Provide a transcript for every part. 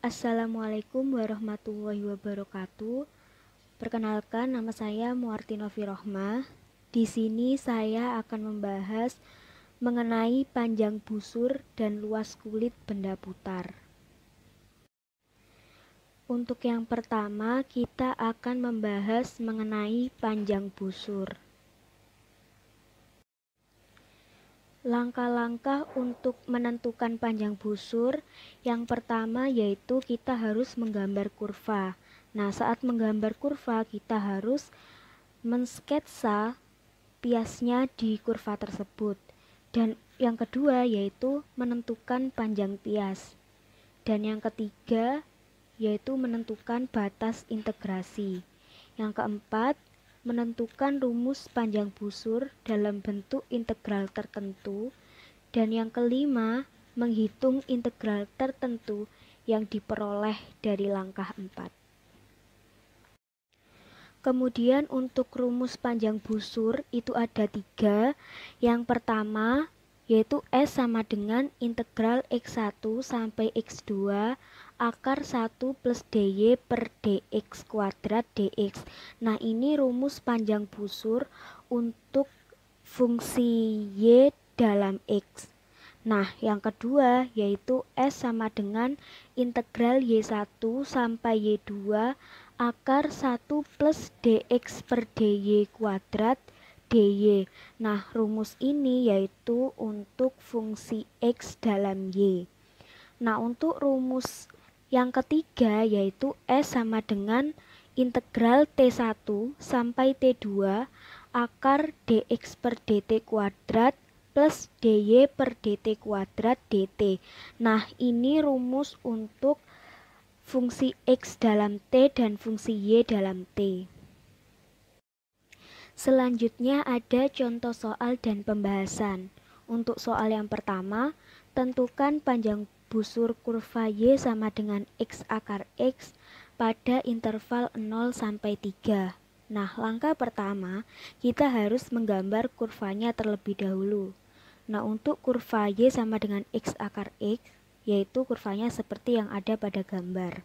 Assalamualaikum warahmatullahi wabarakatuh. Perkenalkan, nama saya Muarti Novirohmah. Di sini saya akan membahas mengenai panjang busur dan luas kulit benda putar. Untuk yang pertama, kita akan membahas mengenai panjang busur. Langkah-langkah untuk menentukan panjang busur, yang pertama yaitu kita harus menggambar kurva. Nah, saat menggambar kurva kita harus mensketsa piasnya di kurva tersebut. Dan yang kedua yaitu menentukan panjang pias. Dan yang ketiga yaitu menentukan batas integrasi. Yang keempat, menentukan rumus panjang busur dalam bentuk integral tertentu. Dan yang kelima, menghitung integral tertentu yang diperoleh dari langkah 4. Kemudian untuk rumus panjang busur itu ada 3. Yang pertama yaitu S sama dengan integral X1 sampai X2 akar 1 plus DY per DX kuadrat DX. Nah, ini rumus panjang busur untuk fungsi Y dalam X. Nah, yang kedua yaitu S sama dengan integral Y1 sampai Y2 akar 1 plus DX per DY kuadrat DY. Nah, rumus ini yaitu untuk fungsi X dalam Y. Nah, untuk rumus yang ketiga yaitu S sama dengan integral T1 sampai T2 akar DX per DT kuadrat plus DY per DT kuadrat DT. Nah, ini rumus untuk fungsi X dalam T dan fungsi Y dalam T. Selanjutnya ada contoh soal dan pembahasan. Untuk soal yang pertama, tentukan panjang busur kurva Y sama dengan X akar X pada interval 0 sampai 3. Nah, langkah pertama, kita harus menggambar kurvanya terlebih dahulu. Nah, untuk kurva Y sama dengan X akar X, yaitu kurvanya seperti yang ada pada gambar.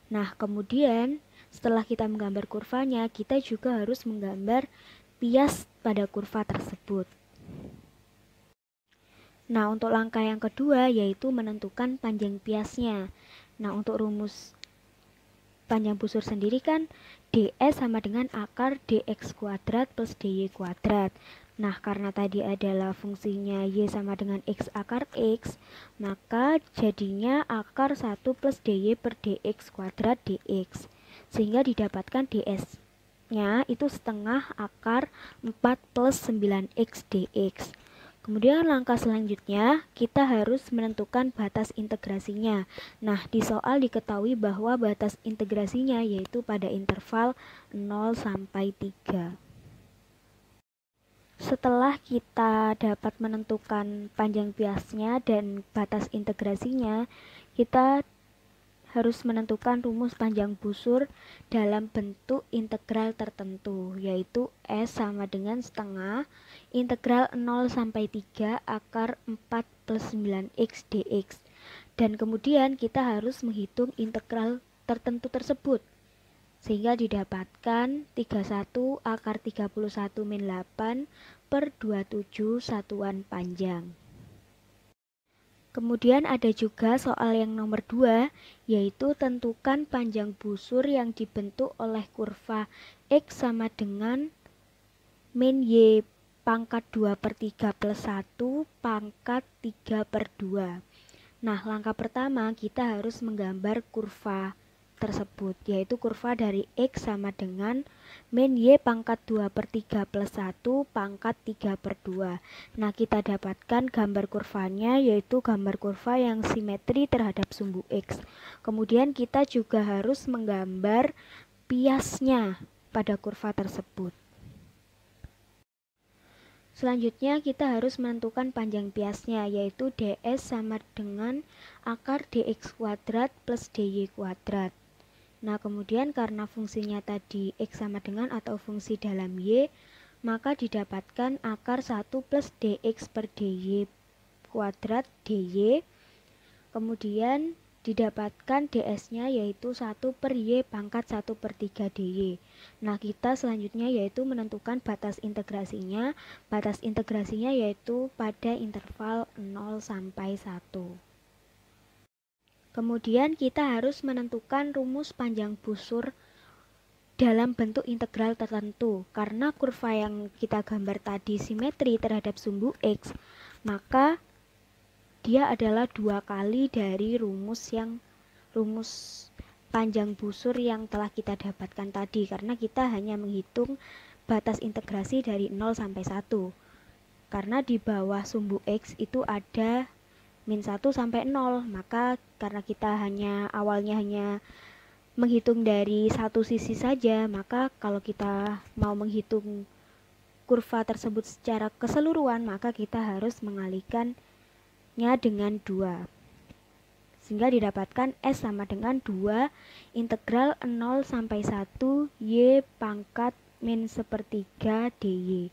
Nah, kemudian setelah kita menggambar kurvanya, kita juga harus menggambar pias pada kurva tersebut. Nah, untuk langkah yang kedua yaitu menentukan panjang piasnya. Nah, untuk rumus panjang busur sendiri kan ds sama dengan akar dx kuadrat plus dy kuadrat. Nah, karena tadi adalah fungsinya y sama dengan x akar x, maka jadinya akar 1 plus dy per dx kuadrat dx. Sehingga didapatkan ds-nya itu setengah akar 4 plus 9x dx. Kemudian langkah selanjutnya kita harus menentukan batas integrasinya. Nah, di soal diketahui bahwa batas integrasinya yaitu pada interval 0 sampai 3. Setelah kita dapat menentukan panjang piasnya dan batas integrasinya, kita harus menentukan rumus panjang busur dalam bentuk integral tertentu, yaitu S sama dengan setengah integral 0 sampai 3 akar 4 plus 9x dx. Dan kemudian kita harus menghitung integral tertentu tersebut, sehingga didapatkan 31 akar 31 min 8 per 27 satuan panjang. Kemudian ada juga soal yang nomor 2, yaitu tentukan panjang busur yang dibentuk oleh kurva X sama dengan min Y pangkat 2 per 3 plus 1 pangkat 3 per 2. Nah, langkah pertama kita harus menggambar kurva tersebut, yaitu kurva dari X sama dengan min Y pangkat 2 per 3 plus 1 pangkat 3 per 2. Nah, kita dapatkan gambar kurvanya, yaitu gambar kurva yang simetri terhadap sumbu X. Kemudian kita juga harus menggambar piasnya pada kurva tersebut. Selanjutnya kita harus menentukan panjang piasnya, yaitu ds sama dengan akar dx kuadrat plus dy kuadrat. Nah, kemudian karena fungsinya tadi X sama dengan atau fungsi dalam Y, maka didapatkan akar 1 plus dx per dy kuadrat dy. Kemudian didapatkan ds-nya yaitu 1 per y pangkat 1 per 3 dy. Nah, kita selanjutnya yaitu menentukan batas integrasinya. Batas integrasinya yaitu pada interval 0 sampai 1. Kemudian kita harus menentukan rumus panjang busur dalam bentuk integral tertentu. Karena kurva yang kita gambar tadi simetri terhadap sumbu X, maka dia adalah 2 kali dari rumus panjang busur yang telah kita dapatkan tadi, karena kita hanya menghitung batas integrasi dari 0 sampai 1. Karena di bawah sumbu X itu ada min 1 sampai 0, maka karena kita awalnya hanya menghitung dari satu sisi saja, maka kalau kita mau menghitung kurva tersebut secara keseluruhan, maka kita harus mengalihkannya dengan 2, sehingga didapatkan S sama dengan 2 integral 0 sampai 1 Y pangkat min sepertiga dy.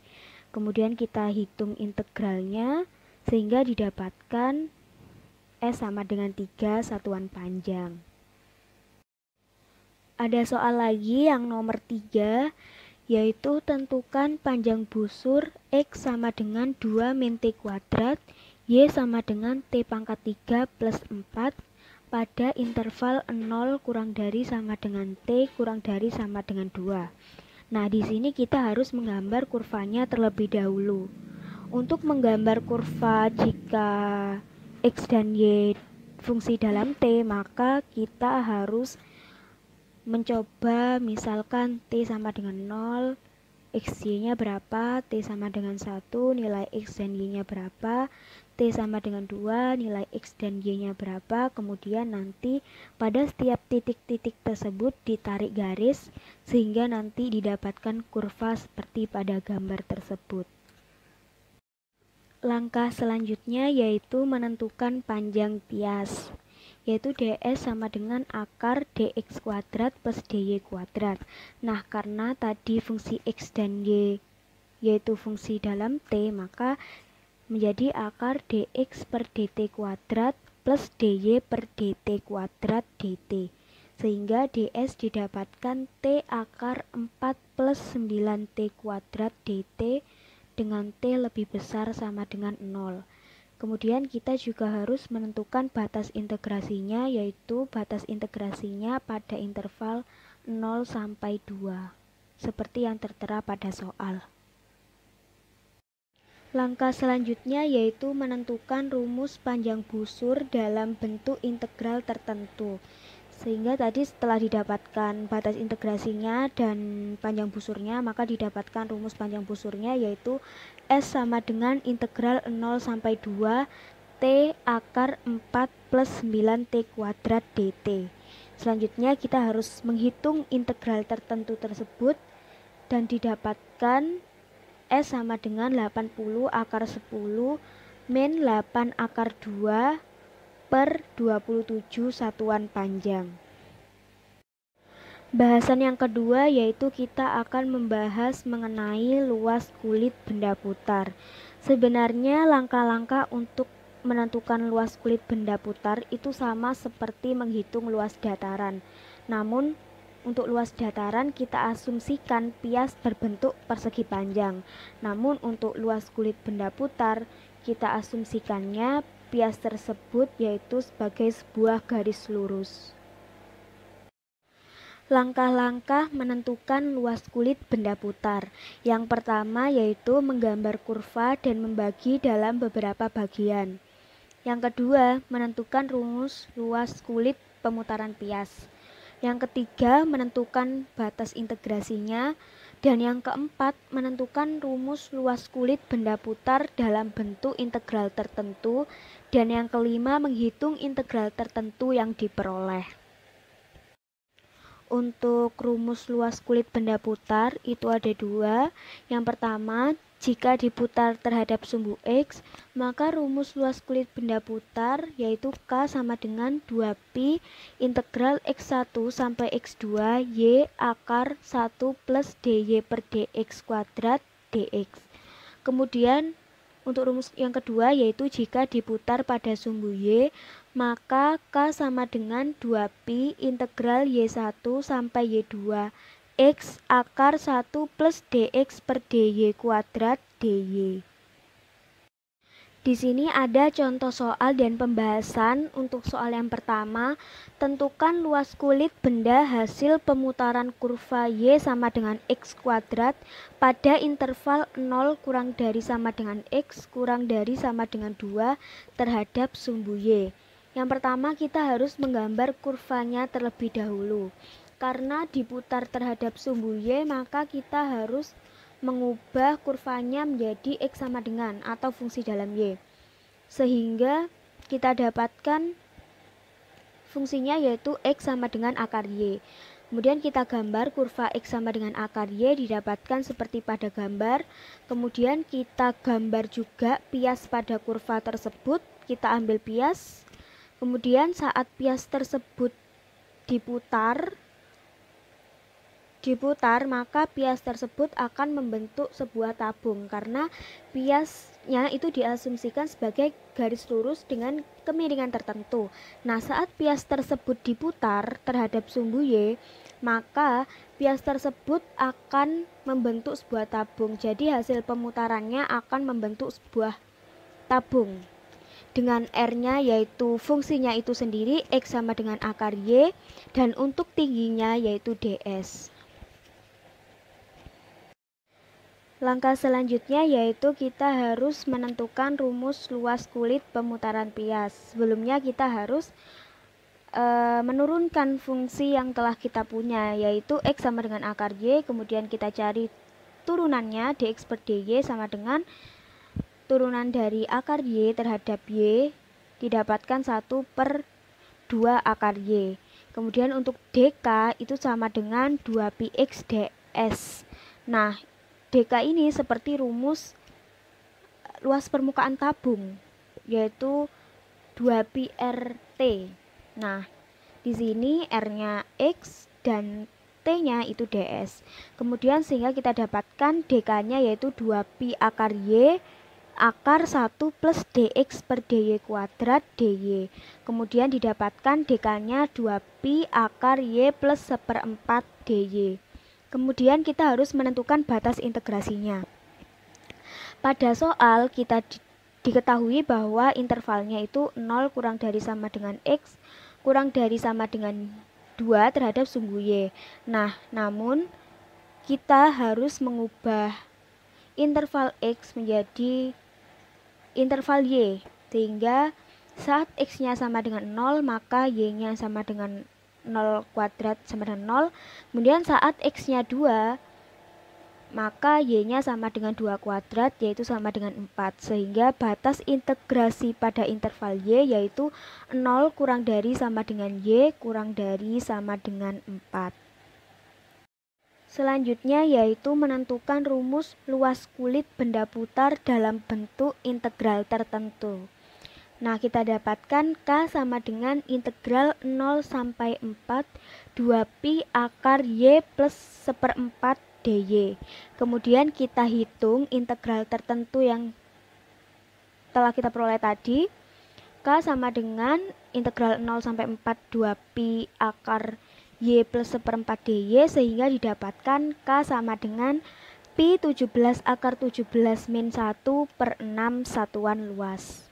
Kemudian kita hitung integralnya sehingga didapatkan S sama dengan 3 satuan panjang. Ada soal lagi yang nomor 3, yaitu tentukan panjang busur X sama dengan 2 min T kuadrat, Y sama dengan T pangkat 3 plus 4 pada interval 0 kurang dari sama dengan T kurang dari sama dengan 2. Nah, di sini kita harus menggambar kurvanya terlebih dahulu. Untuk menggambar kurva jika X dan Y fungsi dalam T, maka kita harus mencoba misalkan T sama dengan 0, XY-nya berapa, T sama dengan 1, nilai X dan Y-nya berapa, T sama dengan 2, nilai X dan Y-nya berapa, kemudian nanti pada setiap titik-titik tersebut ditarik garis, sehingga nanti didapatkan kurva seperti pada gambar tersebut. Langkah selanjutnya yaitu menentukan panjang bias, yaitu ds sama dengan akar dx kuadrat plus dy kuadrat. Nah, karena tadi fungsi x dan y yaitu fungsi dalam t, maka menjadi akar dx per dt kuadrat plus dy per dt kuadrat dt, sehingga ds didapatkan t akar 4 plus 9t kuadrat dt dengan t lebih besar sama dengan 0. Kemudian kita juga harus menentukan batas integrasinya, yaitu batas integrasinya pada interval 0 sampai 2, seperti yang tertera pada soal. Langkah selanjutnya yaitu menentukan rumus panjang busur dalam bentuk integral tertentu. Sehingga tadi setelah didapatkan batas integrasinya dan panjang busurnya, maka didapatkan rumus panjang busurnya yaitu S sama dengan integral 0 sampai 2 T akar 4 plus 9T kuadrat dt. Selanjutnya kita harus menghitung integral tertentu tersebut dan didapatkan S sama dengan 80 akar 10 min 8 akar 2 per 27 satuan panjang. Bahasan yang kedua yaitu kita akan membahas mengenai luas kulit benda putar. Sebenarnya langkah-langkah untuk menentukan luas kulit benda putar itu sama seperti menghitung luas dataran. Namun untuk luas dataran kita asumsikan pias berbentuk persegi panjang. Namun untuk luas kulit benda putar kita asumsikannya pias tersebut yaitu sebagai sebuah garis lurus. Langkah-langkah menentukan luas kulit benda putar. Yang pertama yaitu menggambar kurva dan membagi dalam beberapa bagian. Yang kedua, menentukan rumus luas kulit pemutaran pias. Yang ketiga, menentukan batas integrasinya. Dan yang keempat, menentukan rumus luas kulit benda putar dalam bentuk integral tertentu. Dan yang kelima, menghitung integral tertentu yang diperoleh. Untuk rumus luas kulit benda putar itu ada 2. Yang pertama, jika diputar terhadap sumbu X, maka rumus luas kulit benda putar yaitu K sama dengan 2pi integral X1 sampai X2 Y akar 1 plus dy per dx kuadrat dx. Kemudian untuk rumus yang kedua yaitu jika diputar pada sumbu Y, maka K sama dengan 2pi integral Y1 sampai Y2 X akar 1 plus dx per dy kuadrat dy. Di sini ada contoh soal dan pembahasan. Untuk soal yang pertama, tentukan luas kulit benda hasil pemutaran kurva Y sama dengan X kuadrat pada interval 0 kurang dari sama dengan X kurang dari sama dengan 2 terhadap sumbu Y. Yang pertama kita harus menggambar kurvanya terlebih dahulu. Karena diputar terhadap sumbu Y, maka kita harus mengubah kurvanya menjadi X sama dengan atau fungsi dalam Y, sehingga kita dapatkan fungsinya yaitu X sama dengan akar Y. Kemudian kita gambar kurva X sama dengan akar Y didapatkan seperti pada gambar. Kemudian kita gambar juga pias pada kurva tersebut, kita ambil pias. Kemudian saat pias tersebut diputar, maka pias tersebut akan membentuk sebuah tabung karena piasnya itu diasumsikan sebagai garis lurus dengan kemiringan tertentu. Nah, saat pias tersebut diputar terhadap sumbu Y, maka pias tersebut akan membentuk sebuah tabung. Jadi hasil pemutarannya akan membentuk sebuah tabung dengan R-nya yaitu fungsinya itu sendiri X sama dengan akar Y, dan untuk tingginya yaitu ds. Langkah selanjutnya yaitu kita harus menentukan rumus luas kulit pemutaran pias. Sebelumnya kita harus menurunkan fungsi yang telah kita punya, yaitu X sama dengan akar Y. Kemudian kita cari turunannya, dx per dy sama dengan turunan dari akar Y terhadap Y didapatkan 1 per 2 akar Y. Kemudian untuk dk itu sama dengan 2pi x ds. Nah, dk ini seperti rumus luas permukaan tabung, yaitu 2pi rt. Nah, di sini r-nya x dan t-nya itu ds. Kemudian sehingga kita dapatkan dk-nya yaitu 2pi akar y akar 1 plus dx per dy kuadrat dy. Kemudian didapatkan dk-nya 2pi akar y plus 1/4 dy. Kemudian kita harus menentukan batas integrasinya. Pada soal kita diketahui bahwa intervalnya itu 0 kurang dari sama dengan X kurang dari sama dengan 2 terhadap sumbu Y. Nah, namun kita harus mengubah interval X menjadi interval Y, sehingga saat X-nya sama dengan 0 maka Y-nya sama dengan 0 kuadrat sama dengan 0. Kemudian saat X-nya 2 maka Y-nya sama dengan 2 kuadrat yaitu sama dengan 4, sehingga batas integrasi pada interval Y yaitu 0 kurang dari sama dengan Y kurang dari sama dengan 4. Selanjutnya yaitu menentukan rumus luas kulit benda putar dalam bentuk integral tertentu. Nah, kita dapatkan K sama dengan integral 0 sampai 4 2pi akar Y plus 1/4 dy. Kemudian kita hitung integral tertentu yang telah kita peroleh tadi. K sama dengan integral 0 sampai 4 2pi akar Y plus 1/4 dy, sehingga didapatkan K sama dengan pi 17 akar 17 min 1 per 6 satuan luas.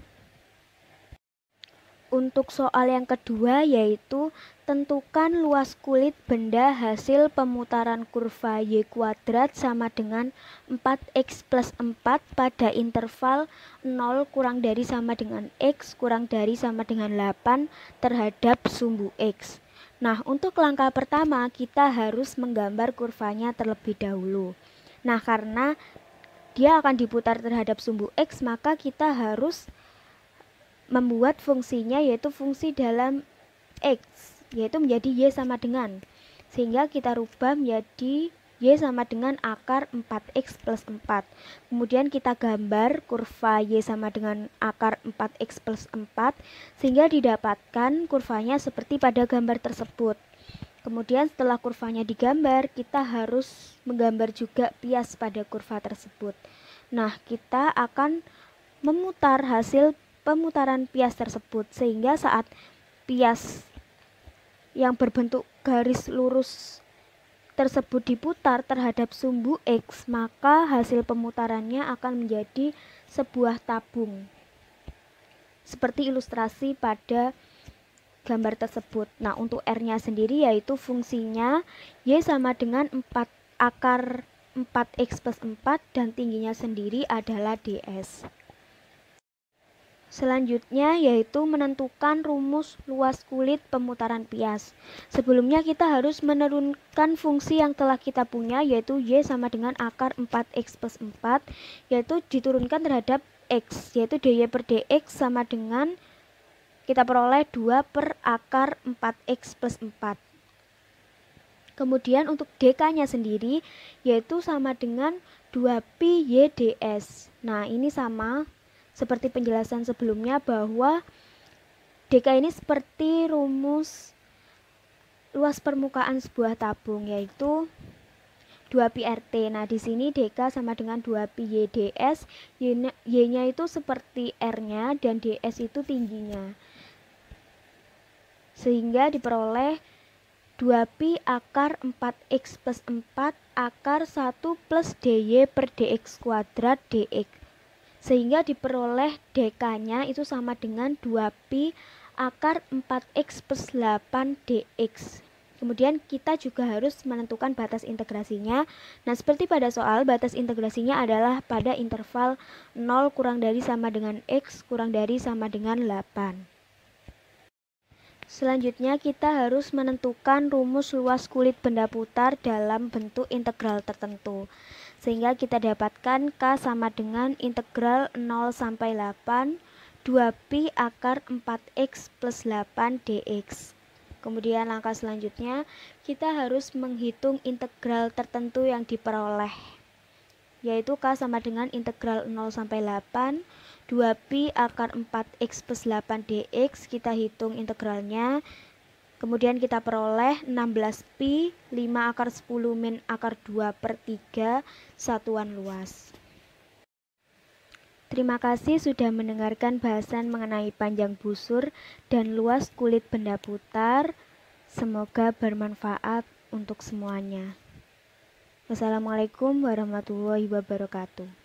Untuk soal yang kedua yaitu tentukan luas kulit benda hasil pemutaran kurva Y kuadrat sama dengan 4x plus 4 pada interval 0 kurang dari sama dengan X kurang dari sama dengan 8 terhadap sumbu X. Nah, untuk langkah pertama kita harus menggambar kurvanya terlebih dahulu. Nah, karena dia akan diputar terhadap sumbu X, maka kita harus membuat fungsinya yaitu fungsi dalam X, yaitu menjadi Y sama dengan, sehingga kita rubah menjadi Y sama dengan akar 4x plus 4. Kemudian kita gambar kurva Y sama dengan akar 4x plus 4, sehingga didapatkan kurvanya seperti pada gambar tersebut. Kemudian setelah kurvanya digambar, kita harus menggambar juga pias pada kurva tersebut. Nah, kita akan memutar hasil pemutaran pias tersebut, sehingga saat pias yang berbentuk garis lurus tersebut diputar terhadap sumbu X, maka hasil pemutarannya akan menjadi sebuah tabung. Seperti ilustrasi pada gambar tersebut. Nah, untuk R-nya sendiri yaitu fungsinya Y sama dengan 4 akar 4X plus 4 dan tingginya sendiri adalah ds. Selanjutnya yaitu menentukan rumus luas kulit pemutaran pias. Sebelumnya kita harus menurunkan fungsi yang telah kita punya, yaitu Y sama dengan akar 4X plus 4, yaitu diturunkan terhadap X, yaitu dy per dx sama dengan kita peroleh 2 per akar 4X plus 4. Kemudian untuk dk-nya sendiri yaitu sama dengan 2pi y ds. Nah, ini sama seperti penjelasan sebelumnya bahwa dk ini seperti rumus luas permukaan sebuah tabung, yaitu 2pi rt. Nah, di sini dk sama dengan 2pi y ds, y-nya itu seperti r-nya dan ds itu tingginya. Sehingga diperoleh 2pi akar 4x plus 4 akar 1 plus dy per dx kuadrat dx. Sehingga diperoleh dk-nya itu sama dengan 2pi akar 4x plus 8 dx. Kemudian kita juga harus menentukan batas integrasinya. Nah, seperti pada soal, batas integrasinya adalah pada interval 0 kurang dari sama dengan x kurang dari sama dengan 8. Selanjutnya kita harus menentukan rumus luas kulit benda putar dalam bentuk integral tertentu. Sehingga kita dapatkan K sama dengan integral 0 sampai 8 2pi akar 4x plus 8 dx. Kemudian langkah selanjutnya kita harus menghitung integral tertentu yang diperoleh, yaitu K sama dengan integral 0 sampai 8 2pi akar 4x plus 8 dx. Kita hitung integralnya. Kemudian kita peroleh 16pi 5 akar 10 min akar 2 per 3 satuan luas. Terima kasih sudah mendengarkan bahasan mengenai panjang busur dan luas kulit benda putar. Semoga bermanfaat untuk semuanya. Wassalamualaikum warahmatullahi wabarakatuh.